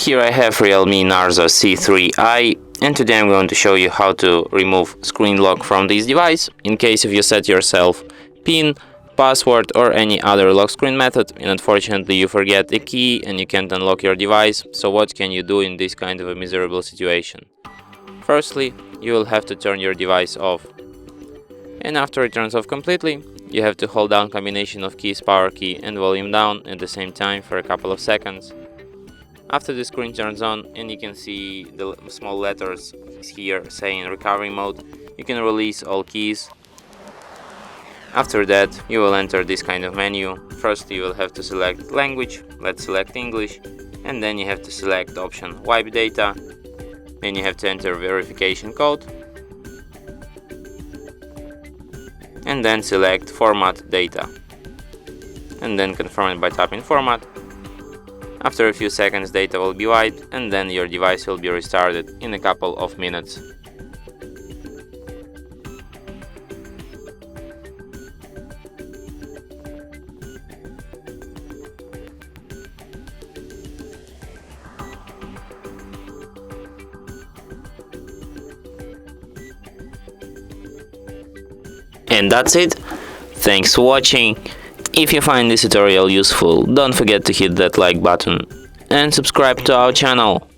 Here I have REALME C3i, and today I'm going to show you how to remove screen lock from this device in case if you set yourself PIN, password or any other lock screen method and unfortunately you forget a key and you can't unlock your device. So what can you do in this kind of a miserable situation? Firstly, you will have to turn your device off, and after it turns off completely, you have to hold down combination of keys, power key and volume down at the same time for a couple of seconds. After the screen turns on and you can see the small letters here saying recovery mode, you can release all keys. After that, you will enter this kind of menu. First you will have to select language, let's select English, and then you have to select option wipe data, and you have to enter verification code, and then select format data, and then confirm it by tapping format. After a few seconds data will be wiped and then your device will be restarted in a couple of minutes. And that's it. Thanks for watching. If you find this tutorial useful, don't forget to hit that like button and subscribe to our channel.